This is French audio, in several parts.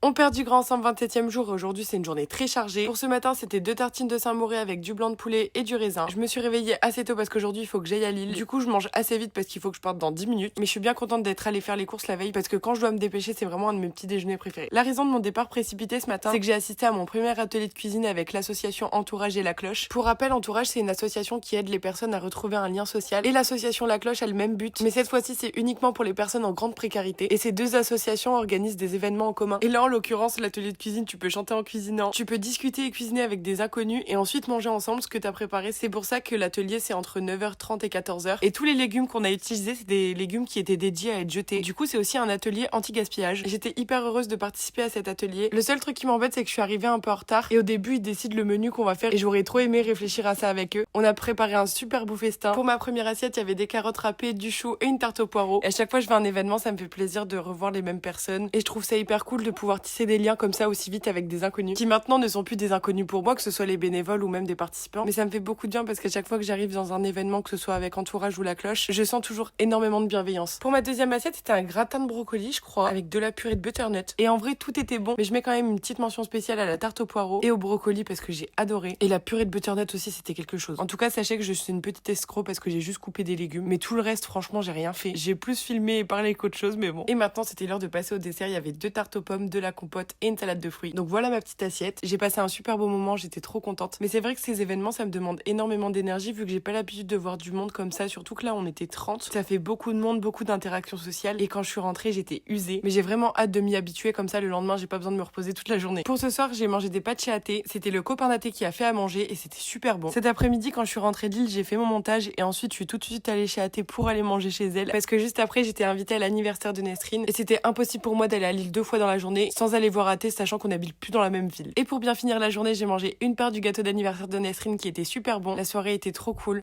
On perd du grand ensemble 27e jour et aujourd'hui c'est une journée très chargée. Pour ce matin c'était 2 tartines de Saint-Mauré avec du blanc de poulet et du raisin. Je me suis réveillée assez tôt parce qu'aujourd'hui il faut que j'aille à Lille. Du coup je mange assez vite parce qu'il faut que je parte dans 10 minutes. Mais je suis bien contente d'être allée faire les courses la veille parce que quand je dois me dépêcher c'est vraiment un de mes petits déjeuners préférés. La raison de mon départ précipité ce matin c'est que j'ai assisté à mon premier atelier de cuisine avec l'association Entourage et La Cloche. Pour rappel, Entourage c'est une association qui aide les personnes à retrouver un lien social et l'association La Cloche a le même but. Mais cette fois-ci c'est uniquement pour les personnes en grande précarité et ces deux associations organisent des événements en commun. Et là en l'occurrence l'atelier de cuisine, tu peux chanter en cuisinant, tu peux discuter et cuisiner avec des inconnus et ensuite manger ensemble ce que t'as préparé. C'est pour ça que l'atelier c'est entre 9h30 et 14h et tous les légumes qu'on a utilisés c'est des légumes qui étaient dédiés à être jetés. Du coup c'est aussi un atelier anti-gaspillage. J'étais hyper heureuse de participer à cet atelier. Le seul truc qui m'embête c'est que je suis arrivée un peu en retard et au début ils décident le menu qu'on va faire et j'aurais trop aimé réfléchir à ça avec eux. On a préparé un super beau festin. Pour ma première assiette il y avait des carottes râpées, du chou et une tarte au poireau. Et à chaque fois que je vais à un événement ça me fait plaisir de revoir les mêmes personnes et je trouve ça hyper cool de pouvoir tisser des liens comme ça aussi vite avec des inconnus qui maintenant ne sont plus des inconnus pour moi, que ce soit les bénévoles ou même des participants. Mais ça me fait beaucoup de bien parce qu'à chaque fois que j'arrive dans un événement, que ce soit avec Entourage ou La Cloche, je sens toujours énormément de bienveillance. Pour ma deuxième assiette, c'était un gratin de brocoli, je crois, avec de la purée de butternut. Et en vrai, tout était bon, mais je mets quand même une petite mention spéciale à la tarte au poireau et au brocoli parce que j'ai adoré. Et la purée de butternut aussi, c'était quelque chose. En tout cas, sachez que je suis une petite escroc parce que j'ai juste coupé des légumes, mais tout le reste, franchement, j'ai rien fait. J'ai plus filmé et parlé qu'autre chose, mais bon. Et maintenant, c'était l'heure de passer au dessert. Il y avait 2 tartes aux pommes, de la compote et une salade de fruits. Donc voilà ma petite assiette. J'ai passé un super beau moment, j'étais trop contente. Mais c'est vrai que ces événements, ça me demande énormément d'énergie vu que j'ai pas l'habitude de voir du monde comme ça, surtout que là on était 30. Ça fait beaucoup de monde, beaucoup d'interactions sociales et quand je suis rentrée, j'étais usée. Mais j'ai vraiment hâte de m'y habituer comme ça le lendemain, j'ai pas besoin de me reposer toute la journée. Pour ce soir, j'ai mangé des pâtes chez Athé. C'était le copain d'Athé qui a fait à manger et c'était super bon. Cet après-midi, quand je suis rentrée de Lille, j'ai fait mon montage et ensuite je suis tout de suite allée chez Athé pour aller manger chez elle parce que juste après, j'étais invitée à l'anniversaire de Nesrine et c'était impossible pour moi d'aller à Lille 2 fois dans la journée sans aller voir Athé, sachant qu'on habite plus dans la même ville. Et pour bien finir la journée, j'ai mangé une part du gâteau d'anniversaire de Nesrine qui était super bon. La soirée était trop cool.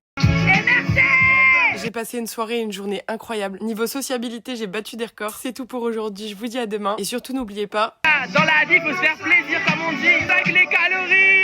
J'ai passé une soirée et une journée incroyable. Niveau sociabilité, j'ai battu des records. C'est tout pour aujourd'hui, je vous dis à demain. Et surtout, n'oubliez pas... Dans la vie, faut se faire plaisir comme on dit. 5 les calories.